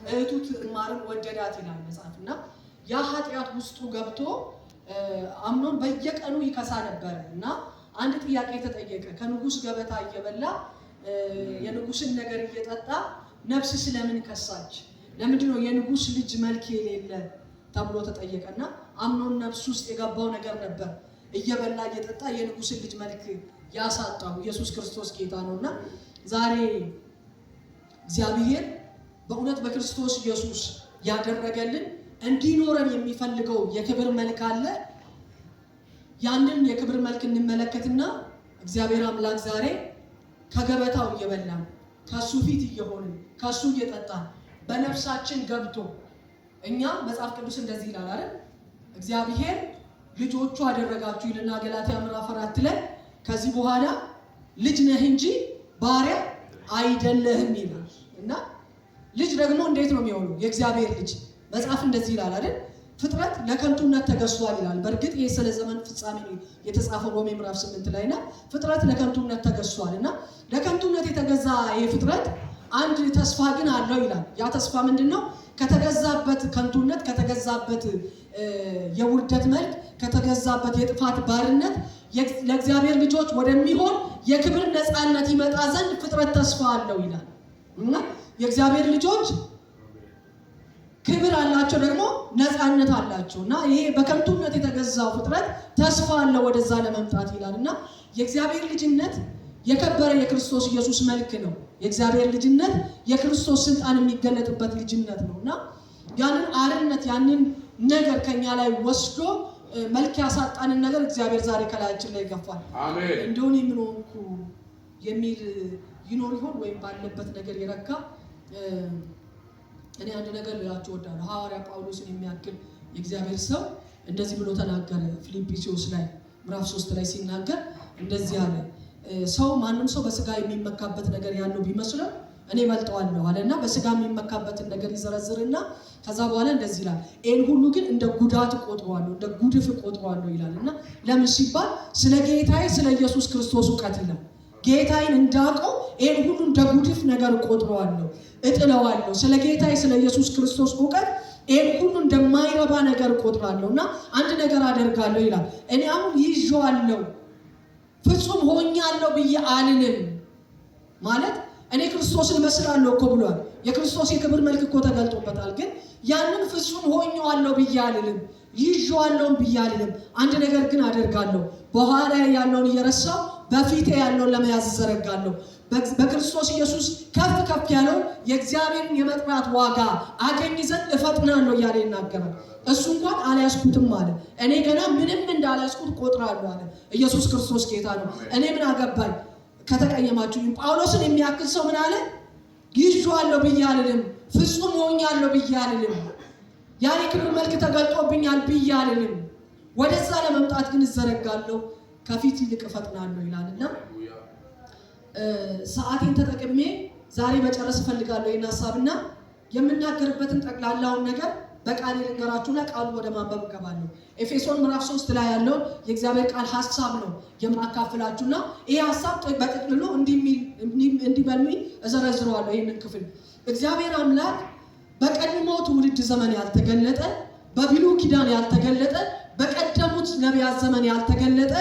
እህቱ ትዕማርን ወደዳት ይላል መጽሐፍና ያ ኃጢአት ውስጡ ገብቶ አምኖን በየቀኑ ይከሳ ነበር እና አንድ ጥያቄ ተጠየቀ። ከንጉስ ገበታ እየበላ የንጉስን ነገር እየጠጣ ነፍስ ስለምን ከሳች? ለምንድነው የንጉስ ልጅ መልክ የሌለ ተብሎ ተጠየቀና አምኖን ነፍስ ውስጥ የገባው ነገር ነበር። እየበላ እየጠጣ የንጉስን ልጅ መልክ ያሳጣው ኢየሱስ ክርስቶስ ጌታ ነውና ዛሬ እግዚአብሔር በእውነት በክርስቶስ ኢየሱስ ያደረገልን እንዲኖረን የሚፈልገው የክብር መልክ አለ። ያንን የክብር መልክ እንመለከትና እግዚአብሔር አምላክ ዛሬ ከገበታው እየበላን ከሱ ፊት እየሆንን ከሱ እየጠጣን በነፍሳችን ገብቶ እኛ መጽሐፍ ቅዱስ እንደዚህ ይላል አይደል? እግዚአብሔር ልጆቹ አደረጋችሁ ይልና ገላትያ ምዕራፍ 4 ላይ ከዚህ በኋላ ልጅ ነህ እንጂ ባሪያ አይደለህም ይላል። እና ልጅ ደግሞ እንዴት ነው የሚሆነው? የእግዚአብሔር ልጅ መጽሐፍ እንደዚህ ይላል አይደል? ፍጥረት ለከንቱነት ተገዝቷል ይላል። በእርግጥ ይሄ ስለ ዘመን ፍጻሜ የተጻፈው ሮሜ ምዕራፍ 8 ላይና ፍጥረት ለከንቱነት ተገዝቷልና ለከንቱነት የተገዛ ይሄ ፍጥረት አንድ ተስፋ ግን አለው ይላል። ያ ተስፋ ምንድነው? ከተገዛበት ከንቱነት ከተገዛበት የውርደት መልክ ከተገዛበት የጥፋት ባርነት ለእግዚአብሔር ልጆች ወደሚሆን የክብር ነፃነት ይመጣ ዘንድ ፍጥረት ተስፋ አለው ይላል። እና የእግዚአብሔር ልጆች ክብር አላቸው ደግሞ ነፃነት አላቸው። እና ይሄ በከንቱነት የተገዛው ፍጥረት ተስፋ አለው ወደዛ ለመምጣት ይላል። እና የእግዚአብሔር ልጅነት የከበረ የክርስቶስ ኢየሱስ መልክ ነው። የእግዚአብሔር ልጅነት የክርስቶስ ስልጣን የሚገለጥበት ልጅነት ነውና ያንን አርነት ያንን ነገር ከኛ ላይ ወስዶ መልክ ያሳጣንን ነገር እግዚአብሔር ዛሬ ከላያችን ላይ ይገፋል። አሜን። እንደውን የምንሆንኩ የሚል ይኖር ይሆን ወይም ባለበት ነገር ይረካ? እኔ አንድ ነገር ልላችሁ እወዳለሁ። ሐዋርያ ጳውሎስን የሚያክል የእግዚአብሔር ሰው እንደዚህ ብሎ ተናገረ። ፊልጵስዩስ ላይ ምዕራፍ 3 ላይ ሲናገር እንደዚህ አለ። ሰው ማንም ሰው በስጋ የሚመካበት ነገር ያለው ቢመስለው እኔ እበልጠዋለሁ አለና በስጋ የሚመካበትን ነገር ይዘረዝርና ከዛ በኋላ እንደዚህ ይላል፣ ይህን ሁሉ ግን እንደ ጉዳት ቆጥረዋለሁ፣ እንደ ጉድፍ ቆጥረዋለሁ ይላልና ለምን ሲባል ስለ ጌታዬ ስለ ኢየሱስ ክርስቶስ እውቀት ይላል። ጌታዬን እንዳውቀው ይህን ሁሉ እንደ ጉድፍ ነገር ቆጥረዋለሁ፣ እጥለዋለሁ። ስለ ጌታዬ ስለ ኢየሱስ ክርስቶስ እውቀት ይህን ሁሉ እንደማይረባ ነገር ቆጥራለሁና አንድ ነገር አደርጋለሁ ይላል። እኔ አሁን ይዤዋለሁ ፍጹም ሆኛለሁ ብዬ አልልም። ማለት እኔ ክርስቶስን መስላለሁ እኮ ብሏል። የክርስቶስ የክብር መልክ እኮ ተገልጦበታል። ግን ያንን ፍጹም ሆኛለሁ ብዬ አልልም፣ ይዤዋለሁም ብዬ አልልም። አንድ ነገር ግን አደርጋለሁ፣ በኋላ ያለውን እየረሳሁ በፊቴ ያለውን ለመያዝ ዘረጋለሁ። በክርስቶስ ኢየሱስ ከፍ ከፍ ያለው የእግዚአብሔርን የመጥራት ዋጋ አገኝ ዘንድ እፈጥናለሁ እያለ ይናገራል። እሱ እንኳን አልያዝኩትም አለ። እኔ ገና ምንም እንዳልያዝኩት ቆጥራለሁ አለ። ኢየሱስ ክርስቶስ ጌታ ነው። እኔ ምን አገባኝ ከተቀየማችሁ? ጳውሎስን የሚያክል ሰው ምን አለ? ይዤዋለሁ ብዬ አልልም፣ ፍጹም ሆኛለሁ ብዬ አልልም፣ ያን የክብር መልክ ተገልጦብኛል ብዬ አልልም። ወደዛ ለመምጣት ግን እዘረጋለሁ፣ ከፊት ይልቅ እፈጥናለሁ ይላልና ሰዓቴን ተጠቅሜ ዛሬ መጨረስ እፈልጋለሁ ይህን ሀሳብና የምናገርበትን ጠቅላላውን ነገር በቃል ልንገራችሁና ቃሉ ወደ ማንበብ እገባለሁ። ኤፌሶን ምዕራፍ 3 ላይ ያለውን የእግዚአብሔር ቃል ሐሳብ ነው የማካፍላችሁና ይሄ ሐሳብ በጥቅልሉ እንዲበልኝ እዘረዝረዋለሁ። ይህንን ክፍል እግዚአብሔር አምላክ በቀድሞ ትውልድ ዘመን ያልተገለጠ፣ በብሉይ ኪዳን ያልተገለጠ፣ በቀደሙት ነቢያት ዘመን ያልተገለጠ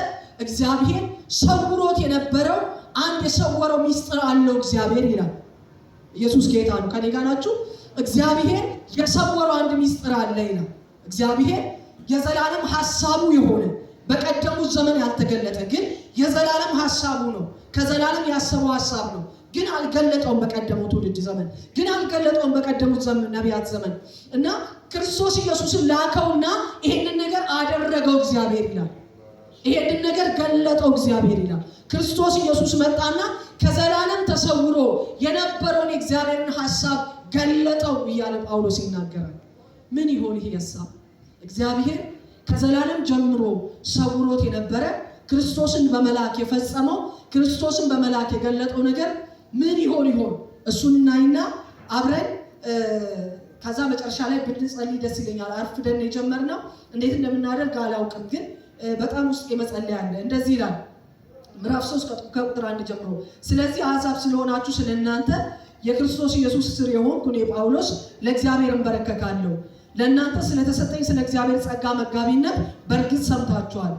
እግዚአብሔር ሰውሮት የነበረው አንድ የሰወረው ሚስጥር አለው እግዚአብሔር ይላል። ኢየሱስ ጌታ ነው። ከኔ ጋር ናችሁ? እግዚአብሔር የሰወረው አንድ ሚስጥር አለ ይላል። እግዚአብሔር የዘላለም ሐሳቡ የሆነ በቀደሙት ዘመን ያልተገለጠ ግን የዘላለም ሐሳቡ ነው። ከዘላለም ያሰበው ሐሳብ ነው። ግን አልገለጠውም በቀደሙት ትውልድ ዘመን፣ ግን አልገለጠውም በቀደሙት ዘመን ነቢያት ዘመን እና ክርስቶስ ኢየሱስን ላከውና ይሄንን ነገር አደረገው እግዚአብሔር ይላል። ይሄንን ነገር ገለጠው እግዚአብሔር ይላል። ክርስቶስ ኢየሱስ መጣና ከዘላለም ተሰውሮ የነበረውን የእግዚአብሔርን ሐሳብ ገለጠው እያለ ጳውሎስ ይናገራል። ምን ይሆን ይሄ ሐሳብ? እግዚአብሔር ከዘላለም ጀምሮ ሰውሮት የነበረ ክርስቶስን በመላክ የፈጸመው ክርስቶስን በመላክ የገለጠው ነገር ምን ይሆን? እሱን እናይና አብረን ከዛ መጨረሻ ላይ ብንጸልይ ደስ ይለኛል። አርፍደን የጀመርነው እንዴት እንደምናደርግ አላውቅም፣ ግን በጣም ውስጥ የመጸለይ አለ። እንደዚህ ይላል ምዕራፍ 3 ከቁጥር 1 ጀምሮ፣ ስለዚህ አሕዛብ ስለሆናችሁ ስለእናንተ የክርስቶስ ኢየሱስ እስር የሆንኩ እኔ ጳውሎስ ለእግዚአብሔር እንበረከካለሁ። ለእናንተ ስለተሰጠኝ ስለ እግዚአብሔር ጸጋ መጋቢነት በእርግጥ ሰምታችኋል።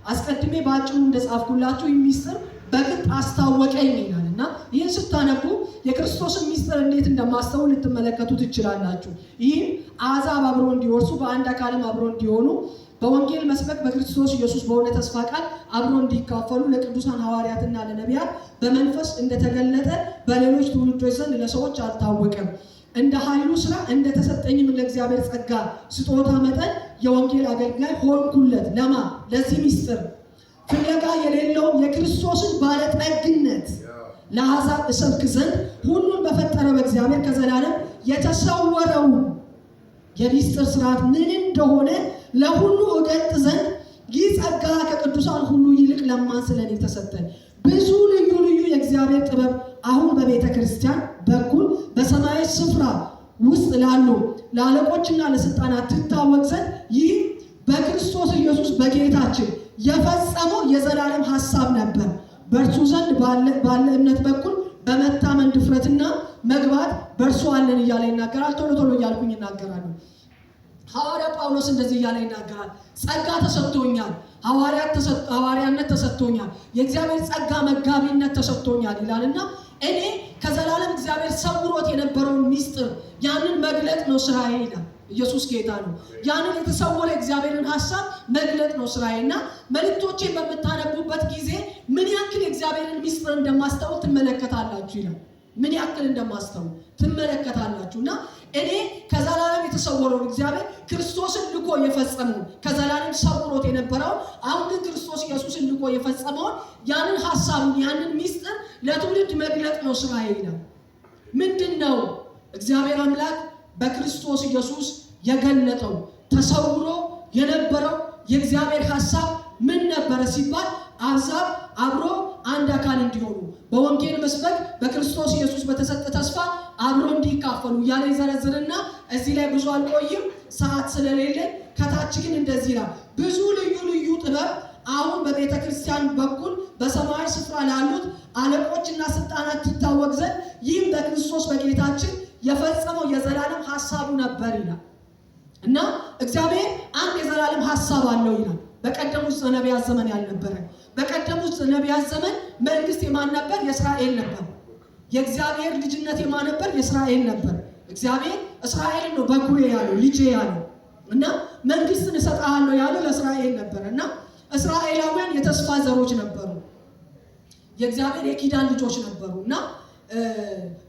አስቀድሜ በአጭሩ እንደጻፍኩላችሁ ይህ ምስጢር በግልጥ አስታወቀኝ ይላል እና ይህን ስታነቡ የክርስቶስን ምስጢር እንዴት እንደማስተውል ልትመለከቱ ትችላላችሁ። ይህም አሕዛብ አብሮ እንዲወርሱ በአንድ አካልም አብሮ እንዲሆኑ በወንጌል መስበክ በክርስቶስ ኢየሱስ በሆነ ተስፋ ቃል አብሮ እንዲካፈሉ ለቅዱሳን ሐዋርያትና ለነቢያት በመንፈስ እንደተገለጠ በሌሎች ትውልዶች ዘንድ ለሰዎች አልታወቀም። እንደ ኃይሉ ሥራ እንደተሰጠኝም ለእግዚአብሔር ጸጋ ስጦታ መጠን የወንጌል አገልጋይ ሆንኩለት። ለማ ለዚህ ምስጢር ፍለጋ የሌለውን የክርስቶስን ባለጠግነት ለአሕዛብ እሰብክ ዘንድ ሁሉን በፈጠረ በእግዚአብሔር ከዘላለም የተሰወረው የምስጢር ሥርዓት ምን እንደሆነ ለሁሉ እገልጥ ዘንድ ይህ ጸጋ ከቅዱሳን ሁሉ ይልቅ ለማን ስለኔ ተሰጠ። ብዙ ልዩ ልዩ የእግዚአብሔር ጥበብ አሁን በቤተ ክርስቲያን በኩል በሰማያዊ ስፍራ ውስጥ ላሉ ለአለቆችና ለስልጣናት ትታወቅ ዘንድ ይህ በክርስቶስ ኢየሱስ በጌታችን የፈጸመው የዘላለም ሐሳብ ነበር። በእርሱ ዘንድ ባለ እምነት በኩል በመታመን ድፍረትና መግባት በእርሱ አለን እያለ ይናገራል። ቶሎ ቶሎ እያልኩኝ ይናገራሉ። ሐዋርያ ጳውሎስ እንደዚህ እያለ ይናገራል። ጸጋ ተሰጥቶኛል፣ ሐዋርያነት ተሰጥቶኛል፣ የእግዚአብሔር ጸጋ መጋቢነት ተሰጥቶኛል ይላልና እኔ ከዘላለም እግዚአብሔር ሰውሮት የነበረውን ምስጢር ያንን መግለጥ ነው ስራዬ ይላል። ኢየሱስ ጌታ ነው። ያንን የተሰወረ እግዚአብሔርን ሐሳብ መግለጥ ነው ስራዬና መልእክቶቼን በምታነቡበት ጊዜ ምን ያክል የእግዚአብሔርን ምስጢር እንደማስተውል ትመለከታላችሁ ይላል። ምን ያክል እንደማስተውል ትመለከታላችሁና እኔ ከዘላለም የተሰወረውን እግዚአብሔር ክርስቶስን ልኮ የፈጸመውን ከዘላለም ሰውሮት የነበረውን አሁን ግን ክርስቶስ ኢየሱስን ልኮ የፈጸመውን ያንን ሐሳቡን ያንን ምስጢር ለትውልድ መግለጥ ነው ስራዬ ይላል። ምንድነው እግዚአብሔር አምላክ በክርስቶስ ኢየሱስ የገለጠው ተሰውሮ የነበረው የእግዚአብሔር ሐሳብ ምን ነበረ ሲባል አሕዛብ አብሮ አንድ አካል እንዲሆኑ በወንጌል መስበክ በክርስቶስ ኢየሱስ በተሰጠ ተስፋ አብሮ እንዲካፈሉ እያለ ይዘረዝርና እዚህ ላይ ብዙ አልቆይም ሰዓት ስለሌለ። ከታች ግን እንደዚህ ይላል፣ ብዙ ልዩ ልዩ ጥበብ አሁን በቤተ ክርስቲያን በኩል በሰማያዊ ስፍራ ላሉት አለቆችና ስልጣናት ትታወቅ ዘንድ ይህም በክርስቶስ በጌታችን የፈጸመው የዘላለም ሐሳቡ ነበር ይላል እና እግዚአብሔር አንድ የዘላለም ሐሳብ አለው ይላል። በቀደሙት ነቢያት ዘመን ያልነበረ። በቀደሙት ነቢያት ዘመን መንግስት የማን ነበር? የእስራኤል ነበር። የእግዚአብሔር ልጅነት የማን ነበር? የእስራኤል ነበር። እግዚአብሔር እስራኤልን ነው በኩሬ ያለው ልጄ ያለው እና መንግስትን እሰጥሃለሁ ያለው ለእስራኤል ነበር እና እስራኤላውያን የተስፋ ዘሮች ነበሩ። የእግዚአብሔር የኪዳን ልጆች ነበሩ እና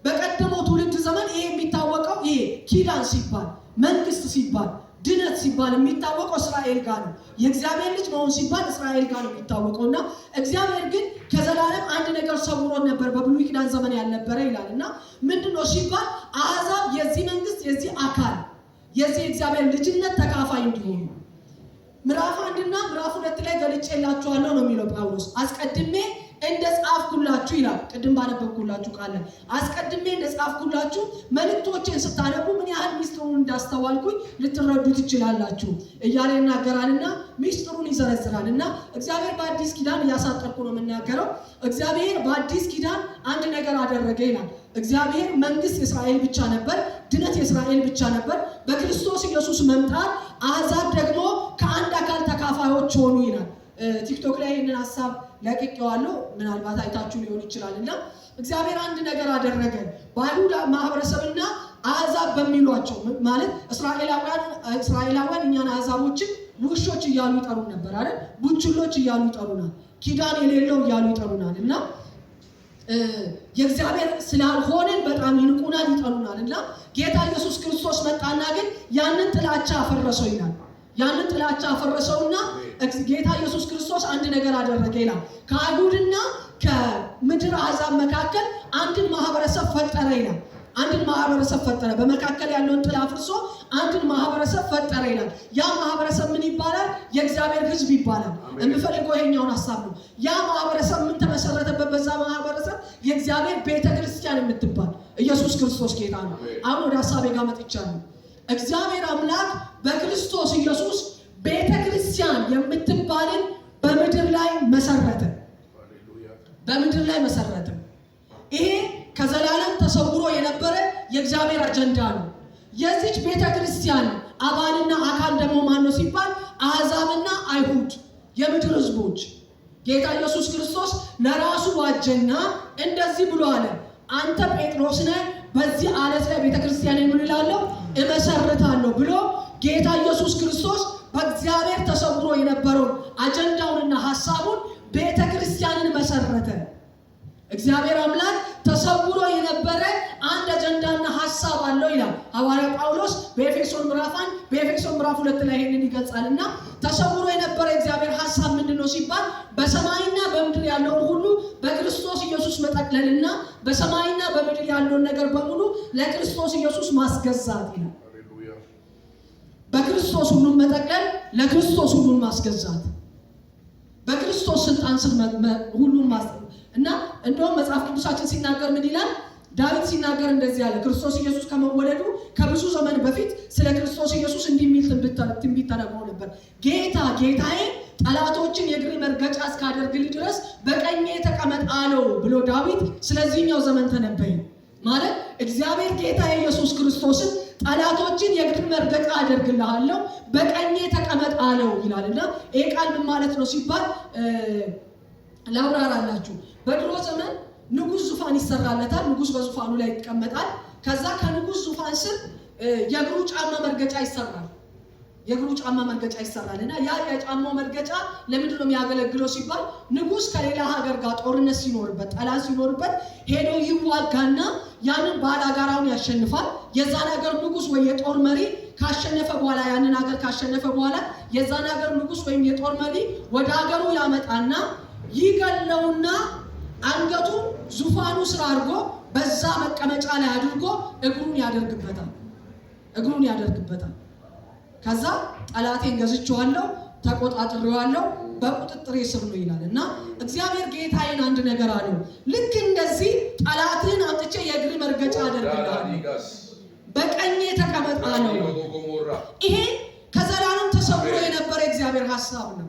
በቀደመው ትውልድ ዘመን ይሄ የሚታወቀው ይሄ ኪዳን ሲባል መንግስት ሲባል ድነት ሲባል የሚታወቀው እስራኤል ጋር ነው። የእግዚአብሔር ልጅ መሆን ሲባል እስራኤል ጋር ነው የሚታወቀውና እግዚአብሔር ግን ከዘላለም አንድ ነገር ሰውሮን ነበር በብሉይ ኪዳን ዘመን ያልነበረ ይላል እና ምንድነው ሲባል አሕዛብ የዚህ መንግስት የዚህ አካል የዚህ እግዚአብሔር ልጅነት ተካፋይ እንዲሆኑ ምዕራፍ 1 እና ምዕራፍ 2 ላይ ገልጬላችኋለሁ ነው የሚለው ጳውሎስ። አስቀድሜ እንደጻፍኩላችሁ ይላል። ቅድም ባነበብኩላችሁ ቃል አስቀድሜ እንደጻፍኩላችሁ መልእክቶችን ስታነቡ ምን ያህል ሚስጥሩን እንዳስተዋልኩኝ ልትረዱ ትችላላችሁ እያለ ይናገራልና ሚስጥሩን ይዘረዝራልና እግዚአብሔር በአዲስ ኪዳን እያሳጠርኩ ነው የምናገረው። እግዚአብሔር በአዲስ ኪዳን አንድ ነገር አደረገ ይላል። እግዚአብሔር መንግስት የእስራኤል ብቻ ነበር፣ ድነት የእስራኤል ብቻ ነበር። በክርስቶስ ኢየሱስ መምጣት አሕዛብ ደግሞ ከአንድ አካል ተካፋዮች ሆኑ ይላል። ቲክቶክ ላይ ይህንን ሀሳብ ለቅቄዋለሁ፣ ምናልባት አይታችሁ ሊሆን ይችላል እና እግዚአብሔር አንድ ነገር አደረገ። በአይሁድ ማህበረሰብና አሕዛብ በሚሏቸው ማለት እስራኤላውያን እኛን አሕዛቦችን ውሾች እያሉ ይጠሩን ነበር አይደል? ቡችሎች እያሉ ይጠሩናል፣ ኪዳን የሌለው እያሉ ይጠሩናል እና የእግዚአብሔር ስላልሆነን በጣም ይንቁናል፣ ይጠሉናል እና ጌታ ኢየሱስ ክርስቶስ መጣና ግን ያንን ጥላቻ አፈረሰው ይላል። ያንን ጥላቻ አፈረሰውና ጌታ ኢየሱስ ክርስቶስ አንድ ነገር አደረገ ይላል። ከአይሁድና ከምድር አሕዛብ መካከል አንድን ማህበረሰብ ፈጠረ ይላል። አንድን ማህበረሰብ ፈጠረ። በመካከል ያለውን ጥላ አፍርሶ አንድን ማህበረሰብ ፈጠረ ይላል። ያ ማህበረሰብ ምን ይባላል? የእግዚአብሔር ሕዝብ ይባላል። የምፈልገው ይሄኛውን ሐሳብ ነው። ያ ማህበረሰብ ምን ተመሰረተበት? በዛ ማህበረሰብ የእግዚአብሔር ቤተክርስቲያን የምትባል ኢየሱስ ክርስቶስ ጌታ ነው። አሁን ወደ ሐሳቤ ጋር መጥቻለሁ። እግዚአብሔር አምላክ በክርስቶስ ኢየሱስ ቤተክርስቲያን የምትባልን በምድር ላይ መሰረተ። በምድር ላይ መሰረተ። ይሄ ከዘላለም ተሰውሮ የነበረ የእግዚአብሔር አጀንዳ ነው። የዚች ቤተክርስቲያን አባልና አካል ደግሞ ማን ነው ሲባል አሕዛብና አይሁድ የምድር ህዝቦች። ጌታ ኢየሱስ ክርስቶስ ለራሱ ዋጀና እንደዚህ ብሎ አለ፣ አንተ ጴጥሮስ ነህ፣ በዚህ ዓለት ላይ ቤተክርስቲያንን ምን እላለሁ እመሰርታለሁ ብሎ ጌታ ኢየሱስ ክርስቶስ በእግዚአብሔር ተሰውሮ የነበረውን አጀንዳውንና ሐሳቡን ቤተክርስቲያንን መሰረተ። እግዚአብሔር አምላክ ተሰውሮ የነበረ አንድ አጀንዳና ሐሳብ አለው ይላል ሐዋርያ ጳውሎስ በኤፌሶን ምዕራፍ 1 በኤፌሶን ምዕራፍ 2 ላይ ይሄንን ይገልጻልና ተሰውሮ የነበረ እግዚአብሔር ሐሳብ ምንድነው ሲባል በሰማይና በምድር ያለውን ሁሉ በክርስቶስ ኢየሱስ መጠቅለልና በሰማይና በምድር ያለውን ነገር በሙሉ ለክርስቶስ ኢየሱስ ማስገዛት ይላል። በክርስቶስ ሁሉን መጠቅለል፣ ለክርስቶስ ሁሉን ማስገዛት፣ በክርስቶስ ስልጣን ስር ሁሉን ማስገዛት እና እንደውም መጽሐፍ ቅዱሳችን ሲናገር ምን ይላል? ዳዊት ሲናገር እንደዚህ ያለ ክርስቶስ ኢየሱስ ከመወለዱ ከብዙ ዘመን በፊት ስለ ክርስቶስ ኢየሱስ እንዲሚል ትንቢት ተነግሮ ነበር። ጌታ ጌታዬ ጠላቶችን የእግር መርገጫ እስካደርግልህ ድረስ በቀኜ ተቀመጥ አለው ብሎ ዳዊት ስለዚህኛው ዘመን ተነበየ። ማለት እግዚአብሔር ጌታ ኢየሱስ ክርስቶስን ጠላቶችን የእግር መርገጫ አደርግልሃለሁ በቀኜ ተቀመጥ አለው ይላልና ይሄ ቃል ምን ማለት ነው ሲባል ላብራራላችሁ። በድሮ ዘመን ንጉስ ዙፋን ይሰራለታል። ንጉስ በዙፋኑ ላይ ይቀመጣል። ከዛ ከንጉስ ዙፋን ስር የእግሩ ጫማ መርገጫ ይሰራል። የእግሩ ጫማ መርገጫ ይሰራልና ያ የጫማው መርገጫ ለምንድን ነው የሚያገለግለው ሲባል ንጉስ ከሌላ ሀገር ጋር ጦርነት ሲኖርበት ጠላት ሲኖርበት ሄዶ ይዋጋና ያንን ባላጋራውን ያሸንፋል። የዛን ሀገር ንጉስ ወይ የጦር መሪ ካሸነፈ በኋላ ያንን ሀገር ካሸነፈ በኋላ የዛን ሀገር ንጉስ ወይም የጦር መሪ ወደ ሀገሩ ያመጣና ይገለውና አንገቱ ዙፋኑ ስር አድርጎ በዛ መቀመጫ ላይ አድርጎ እግሩን ያደርግበታል። ከዛ ጠላቴን ገዝቼዋለሁ፣ ተቆጣጥሬዋለሁ፣ በቁጥጥሬ ስር ነው ይላልና እግዚአብሔር ጌታዬን አንድ ነገር አለው። ልክ እንደዚህ ጠላትን አጥቼ የእግር መርገጫ አደርግልሃለሁ፣ በቀኜ ተቀመጥ አለው። ይሄ ከዘላለም ተሰውሮ የነበረ እግዚአብሔር ሐሳብ ነው።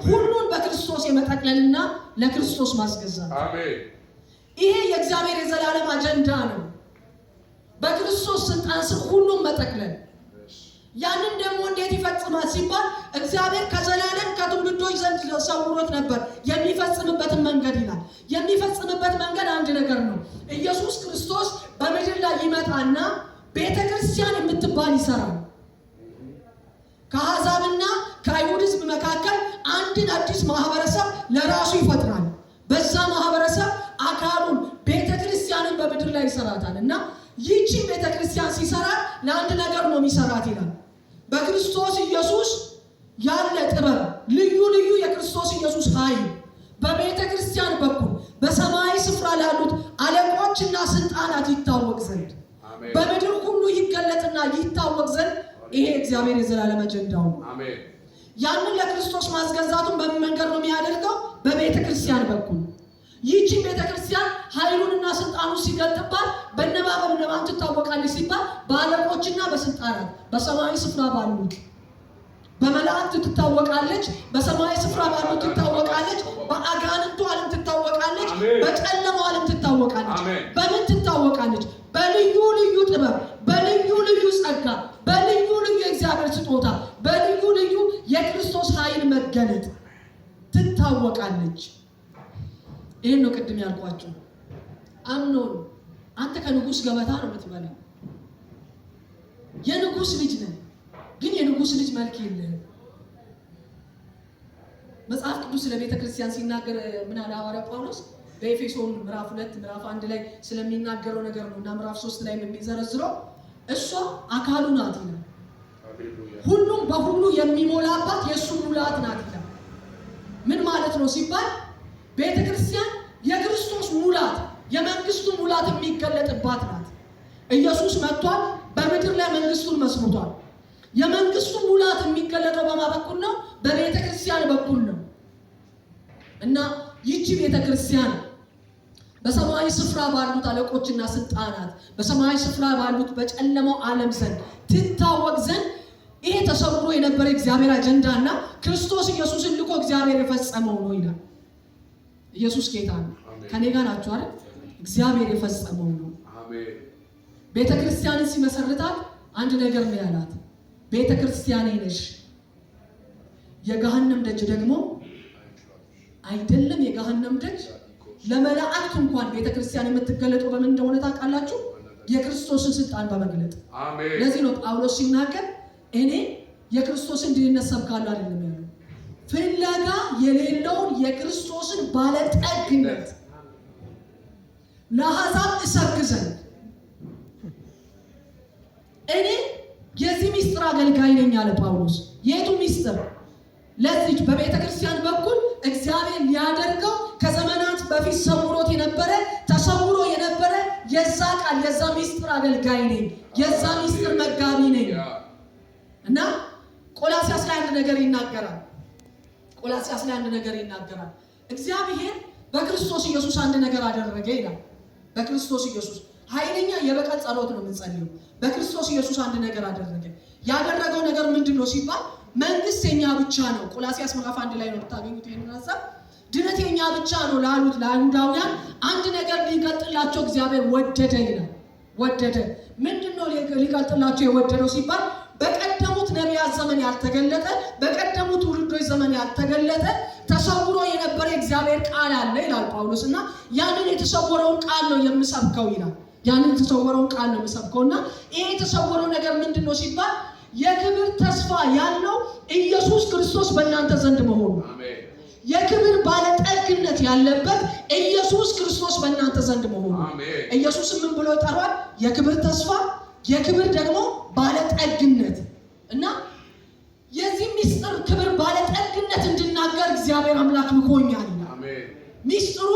ሁሉን በክርስቶስ የመጠቅለልና ለክርስቶስ ማስገዛት። አሜን። ይሄ የእግዚአብሔር የዘላለም አጀንዳ ነው። በክርስቶስ ስልጣን ስር ሁሉን መጠቅለል። ያንን ደግሞ እንዴት ይፈጽማል ሲባል እግዚአብሔር ከዘላለም ከትውልዶች ዘንድ ሰውሮት ነበር። የሚፈጽምበትን መንገድ ይላል። የሚፈጽምበት መንገድ አንድ ነገር ነው። ኢየሱስ ክርስቶስ በምድር ላይ ይመጣና ቤተክርስቲያን የምትባል ይሰራል። ከአሕዛብና ከአይሁድ ሕዝብ መካከል አንድን አዲስ ማህበረሰብ ለራሱ ይፈጥራል። በዛ ማህበረሰብ አካሉን ቤተክርስቲያንን በምድር ላይ ይሰራታል እና ይህቺ ቤተክርስቲያን ሲሰራት ለአንድ ነገር ነው የሚሰራት ይላል። በክርስቶስ ኢየሱስ ያለ ጥበብ፣ ልዩ ልዩ የክርስቶስ ኢየሱስ ኃይል በቤተክርስቲያን በኩል በሰማይ ስፍራ ላሉት አለቆችና ስልጣናት ይታወቅ ዘንድ በምድር ሁሉ ይገለጥና ይታወቅ ዘንድ ይሄ እግዚአብሔር የዘላለም አጀንዳው ነው። አሜን። ያንን ለክርስቶስ ማስገዛቱን በምን መንገድ ነው የሚያደርገው? በቤተክርስቲያን በኩል። ይህቺ ቤተክርስቲያን ኃይሉንና ስልጣኑን ሲገልጥባት በነማን ትታወቃለች ሲባል በአለቆችና በስልጣናት በሰማይ ስፍራ ባሉት በመላእክት ትታወቃለች። በሰማይ ስፍራ ባሉት ትታወቃለች። በአጋንንቱ ዓለም ትታወቃለች። በጨለማው ዓለም ትታወቃለች። በምን ትታወቃለች? በልዩ ልዩ ጥበብ፣ በልዩ ልዩ ጸጋ፣ በልዩ ልዩ የእግዚአብሔር ስጦታ፣ በልዩ ልዩ የክርስቶስ ኃይል መገለጥ ትታወቃለች። ይህን ነው ቅድም ያልኳቸው። አምኖን አንተ ከንጉስ ገበታ ነው የምትበላው። የንጉስ ልጅ ነህ፣ ግን የንጉስ ልጅ መልክ የለህም። መጽሐፍ ቅዱስ ስለ ቤተ ክርስቲያን ሲናገር ምን አለ ሐዋርያ ጳውሎስ? በኤፌሶን ምዕራፍ 2 ምዕራፍ 1 ላይ ስለሚናገረው ነገር ነው እና ምዕራፍ 3 ላይ የሚዘረዝረው እሷ አካሉ ናት ይላል። ሁሉም በሁሉ የሚሞላባት የእሱ ሙላት ናት ይላል። ምን ማለት ነው ሲባል ቤተ ክርስቲያን የክርስቶስ ሙላት የመንግስቱ ሙላት የሚገለጥባት ናት። ኢየሱስ መጥቷል፣ በምድር ላይ መንግስቱን መስርቷል። የመንግስቱ ሙላት የሚገለጠው በማን በኩል ነው? በቤተ ክርስቲያን በኩል ነው። እና ይህቺ ቤተ ክርስቲያን በሰማያዊ ስፍራ ባሉት አለቆችና ስልጣናት በሰማያዊ ስፍራ ባሉት በጨለማው ዓለም ዘንድ ትታወቅ ዘንድ ይሄ ተሰውሮ የነበረ እግዚአብሔር አጀንዳና ክርስቶስ ኢየሱስን ልኮ እግዚአብሔር የፈጸመው ነው ይላል። ኢየሱስ ጌታ ነው። ከኔ ጋር ናችሁ አይደል? እግዚአብሔር የፈጸመው ነው። አሜን። ቤተክርስቲያንን ሲመሰርታት አንድ ነገር ነው ያላት፣ ቤተክርስቲያኔ ነሽ፣ የገሃነም ደጅ ደግሞ አይደለም። የገሃነም ደጅ ለመላእክት እንኳን ቤተክርስቲያን የምትገለጠው በምን እንደሆነ ታውቃላችሁ? የክርስቶስን ስልጣን በመግለጥ። አሜን። ለዚህ ነው ጳውሎስ ሲናገር እኔ የክርስቶስን ድህነት ሰብካለሁ አይደለም ያለው፣ ፍለጋ የሌለውን የክርስቶስን ባለጠግነት ለአሕዛብ እሰብክ ዘንድ እኔ የዚህ ሚስጥር አገልጋይ ነኝ አለ ጳውሎስ። የቱ ሚስጥር? ለዚህ በቤተ ክርስቲያን በኩል እግዚአብሔር ሊያደርገው ከዘመናት በፊት ሰውሮት የነበረ ተሰውሮ የነበረ የዛ ቃል የዛ ሚስጥር አገልጋይ ነኝ፣ የዛ ሚስጥር መጋቢ ነኝ። እና ቆላስይስ ላይ አንድ ነገር ይናገራል። ቆላስይስ ላይ አንድ ነገር ይናገራል። እግዚአብሔር በክርስቶስ ኢየሱስ አንድ ነገር አደረገ ይላል። በክርስቶስ ኢየሱስ ኃይለኛ የበቀል ጸሎት ነው የምንጸልየው። በክርስቶስ ኢየሱስ አንድ ነገር አደረገ። ያደረገው ነገር ምንድን ነው ሲባል መንግስት የኛ ብቻ ነው። ቆላስይስ ምዕራፍ 1 ላይ ነው የምታገኙት ይሄንን ሐሳብ። ድነት የኛ ብቻ ነው ላሉት ለአይሁዳውያን አንድ ነገር ሊገልጥላቸው እግዚአብሔር ወደደ ይላል። ወደደ። ምንድነው ሊገልጥላቸው የወደደው ሲባል በቀደሙት ነቢያት ዘመን ያልተገለጠ፣ በቀደሙት ትውልዶች ዘመን ያልተገለጠ ተሰውሮ የነበረ እግዚአብሔር ቃል አለ ይላል ጳውሎስ። እና ያንን የተሰወረውን ቃል ነው የምሰብከው ይላል። ያንን የተሰወረውን ቃል ነው የምሰብከውና ይሄ የተሰወረው ነገር ምንድነው ሲባል የክብር ተስፋ ያለው ኢየሱስ ክርስቶስ በእናንተ ዘንድ መሆኑ፣ የክብር ባለጠግነት ያለበት ኢየሱስ ክርስቶስ በእናንተ ዘንድ መሆኑ። ኢየሱስ ምን ብሎ ይጠራል? የክብር ተስፋ፣ የክብር ደግሞ ባለጠግነት። እና የዚህ ሚስጥር ክብር ባለጠግነት እንድናገር እግዚአብሔር አምላክ ልኮኛል። ሚስጥሩ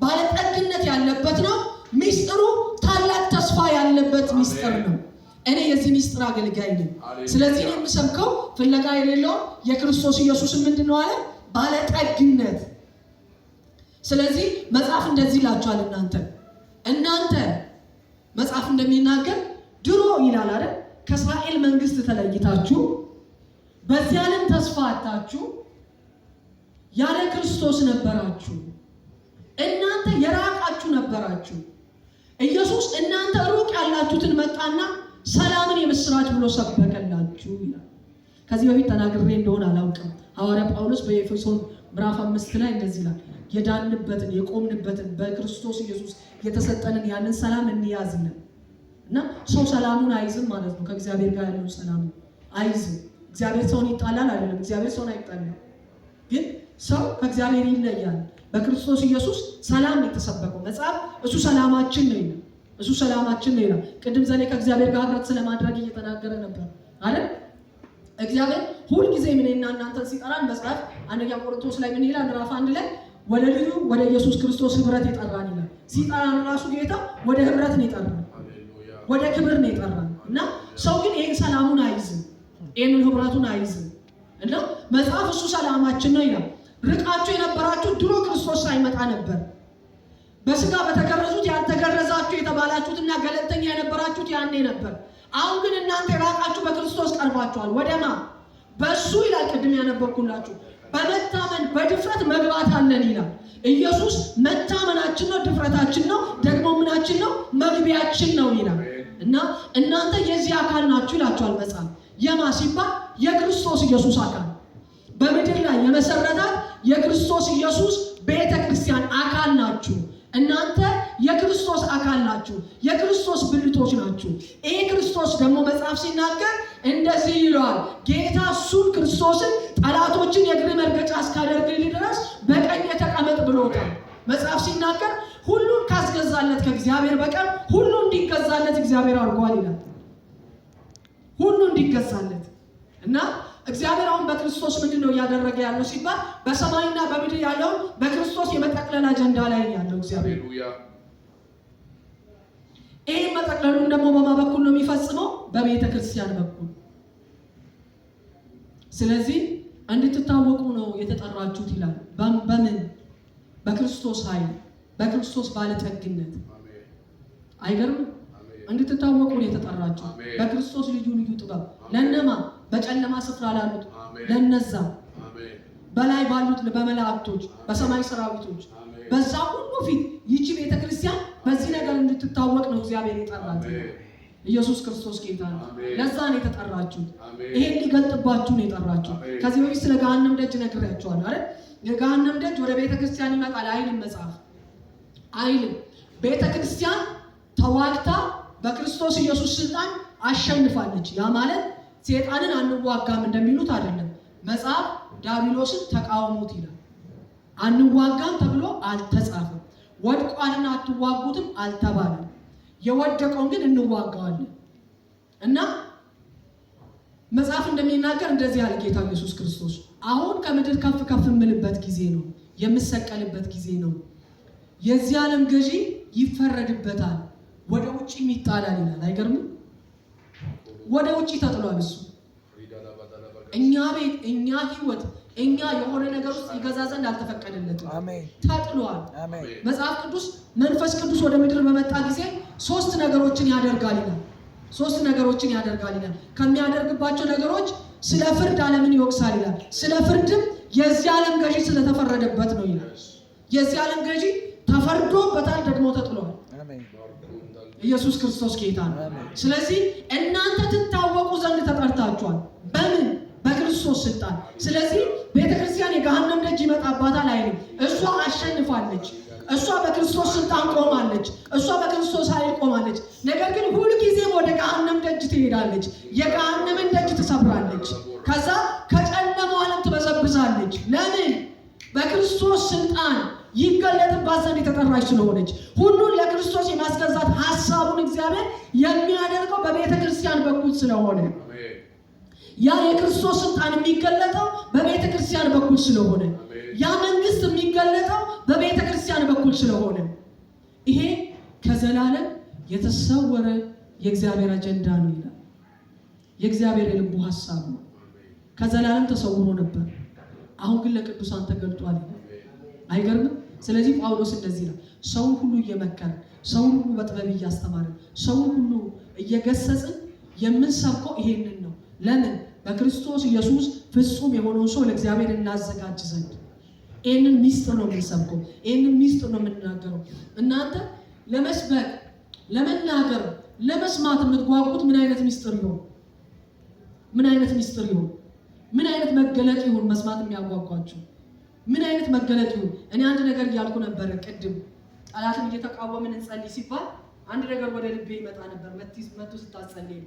ባለጠግነት ያለበት ነው። ሚስጥሩ ታላቅ ተስፋ ያለበት ሚስጥር ነው። እኔ የዚህ ሚስጥር አገልጋይ ነኝ። ስለዚህ ነው የምሰብከው ፍለጋ የሌለው የክርስቶስ ኢየሱስን ምንድነው አለ? ባለጠግነት። ስለዚህ መጽሐፍ እንደዚህ ይላችኋል፣ እናንተ መጽሐፍ እንደሚናገር ድሮ ይላል አይደል? ከእስራኤል መንግስት ተለይታችሁ በዚህ ዓለም ተስፋ አጣችሁ ያለ ክርስቶስ ነበራችሁ። እናንተ የራቃችሁ ነበራችሁ። ኢየሱስ እናንተ ሩቅ ያላችሁትን መጣና ሰላምን የምስራች ብሎ ሰበከላችሁ ይላል። ከዚህ በፊት ተናግሬ እንደሆነ አላውቅም። ሐዋርያ ጳውሎስ በኤፌሶን ምዕራፍ 5 ላይ እንደዚህ ይላል፣ የዳንበትን የቆምንበትን በክርስቶስ ኢየሱስ የተሰጠንን ያንን ሰላም እንያዝልን። እና ሰው ሰላሙን አይዝም ማለት ነው። ከእግዚአብሔር ጋር ያለው ሰላም አይዝም። እግዚአብሔር ሰውን ይጣላል አይደለም፣ እግዚአብሔር ሰውን አይጣላም። ግን ሰው ከእግዚአብሔር ይለያል። በክርስቶስ ኢየሱስ ሰላም የተሰበከው መጽሐፍ እሱ ሰላማችን ነው ይላል። እሱ ሰላማችን ነው ይላል። ቅድም ዘኔ ከእግዚአብሔር ጋር ህብረት ስለማድረግ እየተናገረ ነበር አይደል? እግዚአብሔር ሁል ጊዜ ምንና እናንተን ሲጠራን መጽሐፍ አንደኛ ቆሮንቶስ ላይ ምን ይላል? ምዕራፍ 1 ላይ ወደ ልጁ ወደ ኢየሱስ ክርስቶስ ህብረት ይጠራን ይላል። ሲጠራን ራሱ ጌታ ወደ ህብረት ነው ይጠራን፣ ወደ ክብር ነው ይጠራን። እና ሰው ግን ይሄን ሰላሙን አይዝም፣ ይሄን ህብረቱን አይዝም። እና መጽሐፍ እሱ ሰላማችን ነው ይላል። ርቃችሁ የነበራችሁ ድሮ ክርስቶስ ሳይመጣ ነበር። በስጋ በተገረዙት ያልተገረዛችሁ የተባላችሁትና ገለልተኛ የነበራችሁት ያኔ ነበር። አሁን ግን እናንተ የራቃችሁ በክርስቶስ ቀርባችኋል። ወደማ በሱ ይላል። ቅድም ያነበብኩላችሁ በመታመን በድፍረት መግባት አለን ይላል። ኢየሱስ መታመናችን ነው፣ ድፍረታችን ነው፣ ደግሞ ምናችን ነው? መግቢያችን ነው ይላል። እና እናንተ የዚህ አካል ናችሁ ይላችኋል መጽሐፍ። የማ ሲባል የክርስቶስ ኢየሱስ አካል በምድር ላይ የመሰረታት የክርስቶስ ኢየሱስ ቤተ ክርስቲያን አካል ናችሁ። እናንተ የክርስቶስ አካል ናችሁ፣ የክርስቶስ ብልቶች ናችሁ። ይሄ ክርስቶስ ደግሞ መጽሐፍ ሲናገር እንደዚህ ይለዋል፣ ጌታ እሱን ክርስቶስን ጠላቶችን የእግር መርገጫ እስካደርግልህ ድረስ በቀኝ ተቀመጥ ብሎታል። መጽሐፍ ሲናገር ሁሉን ካስገዛለት ከእግዚአብሔር በቀር ሁሉ እንዲገዛለት እግዚአብሔር አድርጓል ይላል። ሁሉ እንዲገዛለት እና እግዚአብሔር አሁን በክርስቶስ ምንድን ነው እያደረገ ያለው ሲባል በሰማይና በምድር ያለውን በክርስቶስ የመጠቅለል አጀንዳ ላይ ያለው እግዚአብሔር። ይህ መጠቅለሉን ደግሞ በማ በኩል ነው የሚፈጽመው? በቤተ ክርስቲያን በኩል። ስለዚህ እንድትታወቁ ነው የተጠራችሁት ይላል። በምን? በክርስቶስ ኃይል፣ በክርስቶስ ባለጠግነት። አይገርምም? እንድትታወቁ ነው የተጠራችሁ በክርስቶስ ልዩ ልዩ ጥበብ። ለነማ? በጨለማ ስፍራ ላሉት ለነዛ፣ በላይ ባሉት በመላእክቶች፣ በሰማይ ሰራዊቶች በዛ ሁሉ ፊት ይቺ ቤተክርስቲያን በዚህ ነገር እንድትታወቅ ነው እግዚአብሔር የጠራት። ኢየሱስ ክርስቶስ ጌታ ነው። ለዛ ነው የተጠራችሁት። ይሄን ሊገልጥባችሁ ነው የጠራችሁት። ከዚህ በፊት ስለ ገሃነም ደጅ ነግሬያችኋለሁ አይደል? የገሃነም ደጅ ወደ ቤተክርስቲያን ይመጣል አይልም መጽሐፍ አይልም። ቤተክርስቲያን ተዋግታ በክርስቶስ ኢየሱስ ስልጣን አሸንፋለች። ያ ማለት ሰይጣንን አንዋጋም እንደሚሉት አይደለም። መጽሐፍ ዲያብሎስን ተቃውሙት ይላል። አንዋጋም ተብሎ አልተጻፈም። ወድቋልና አትዋጉትም አልተባለም። የወደቀውን ግን እንዋጋዋለን እና መጽሐፍ እንደሚናገር እንደዚህ ያለ ጌታ ኢየሱስ ክርስቶስ አሁን ከምድር ከፍ ከፍ የምልበት ጊዜ ነው፣ የምሰቀልበት ጊዜ ነው። የዚህ ዓለም ገዢ ይፈረድበታል፣ ወደ ውጭ ይጣላል ይላል። አይገርምም? ወደ ውጭ ተጥሏል እሱ። እኛ ቤት፣ እኛ ህይወት፣ እኛ የሆነ ነገር ውስጥ ይገዛ ዘንድ አልተፈቀደለትም። ተጥሏል። መጽሐፍ ቅዱስ መንፈስ ቅዱስ ወደ ምድር በመጣ ጊዜ ሶስት ነገሮችን ያደርጋል ይላል። ሶስት ነገሮችን ያደርጋል ይላል። ከሚያደርግባቸው ነገሮች ስለ ፍርድ ዓለምን ይወቅሳል ይላል። ስለ ፍርድም የዚህ ዓለም ገዢ ስለተፈረደበት ነው ይላል። የዚህ ዓለም ገዢ ተፈርዶበታል፣ ደግሞ ተጥሏል። ኢየሱስ ክርስቶስ ጌታ ነው። ስለዚህ እናንተ ትታወቁ ዘንድ ተጠርታችኋል። በምን? በክርስቶስ ስልጣን። ስለዚህ ቤተክርስቲያን የገሃነም ደጅ ይመጣባታል አይልም። እሷ አሸንፋለች። እሷ በክርስቶስ ስልጣን ቆማለች። እሷ በክርስቶስ ኃይል ቆማለች። ነገር ግን ሁልጊዜም ወደ ገሃነም ደጅ ትሄዳለች። የገሃነምን ደጅ ትሰብራለች። ከዛ ከጨለማው ዓለም ትበዘብዛለች። ለምን? በክርስቶስ ስልጣን ይገለጥባት ዘንድ የተጠራች ስለሆነች። ሁሉን ለክርስቶስ የማስገዛት ሐሳቡን እግዚአብሔር የሚያደርገው በቤተ ክርስቲያን በኩል ስለሆነ፣ ያ የክርስቶስ ስልጣን የሚገለጠው በቤተ ክርስቲያን በኩል ስለሆነ፣ ያ መንግስት የሚገለጠው በቤተ ክርስቲያን በኩል ስለሆነ፣ ይሄ ከዘላለም የተሰወረ የእግዚአብሔር አጀንዳ ነው ይላል። የእግዚአብሔር የልቡ ሐሳብ ነው። ከዘላለም ተሰውሮ ነበር፣ አሁን ግን ለቅዱሳን ተገልጧል። አይገርምም? ስለዚህ ጳውሎስ እንደዚህ ነው፣ ሰውን ሁሉ እየመከርን፣ ሰውን ሁሉ በጥበብ እያስተማርን፣ ሰውን ሁሉ እየገሰጽን የምንሰብከው ይሄንን ነው። ለምን? በክርስቶስ ኢየሱስ ፍጹም የሆነውን ሰው ለእግዚአብሔር እናዘጋጅ ዘንድ። ይህንን ሚስጥር ነው የምንሰብከው፣ ይህንን ሚስጥር ነው የምንናገረው። እናንተ ለመስበክ፣ ለመናገር፣ ለመስማት የምትጓጉት ምን አይነት ሚስጥር ይሆን? ምን አይነት ሚስጥር ይሆን? ምን አይነት መገለጥ ይሆን? መስማት የሚያጓጓችሁ ምን አይነት መገለጥ ይሁን? እኔ አንድ ነገር እያልኩ ነበር ቅድም፣ ጠላትን እየተቃወምን እንጸልይ ሲባል አንድ ነገር ወደ ልቤ ይመጣ ነበር። መጥቶ ስታጸልይ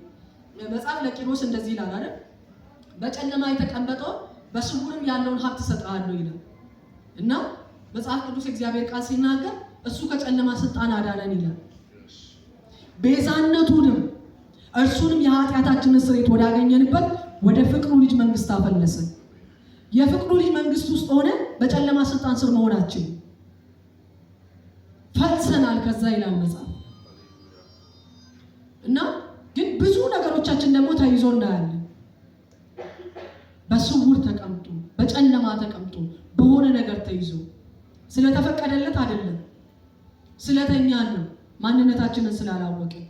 መጽሐፍ ለቂሮስ እንደዚህ ይላል አይደል? በጨለማ የተቀመጠው በስውርም ያለውን ሀብት እሰጥሃለሁ ይላል። እና መጽሐፍ ቅዱስ እግዚአብሔር ቃል ሲናገር እሱ ከጨለማ ስልጣን አዳነን ይላል። ቤዛነቱንም እርሱንም የኃጢአታችንን ስርየት ወዳገኘንበት ወደ ፍቅሩ ልጅ መንግስት አፈለሰን። የፍቅሩ ልጅ መንግስት ውስጥ ሆነ በጨለማ ስልጣን ስር መሆናችን ፈልሰናል ከዛ ይላል መጽሐፍ። እና ግን ብዙ ነገሮቻችን ደግሞ ተይዞ እናያለን። በስውር ተቀምጦ፣ በጨለማ ተቀምጦ፣ በሆነ ነገር ተይዞ ስለተፈቀደለት አይደለም፣ ስለተኛን ነው፣ ማንነታችንን ስላላወቅን።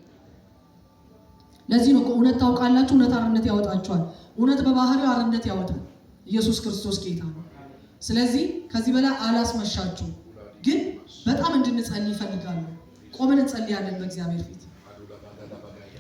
ለዚህ ነው እውነት ታውቃላችሁ፣ እውነት አርነት ያወጣችኋል። እውነት በባህሪው አርነት ያወጣል። ኢየሱስ ክርስቶስ ጌታ ነው። ስለዚህ ከዚህ በላይ አላስመሻችሁ፣ ግን በጣም እንድንጸልይ ይፈልጋሉ። ቆመን እንጸልያለን በእግዚአብሔር ፊት።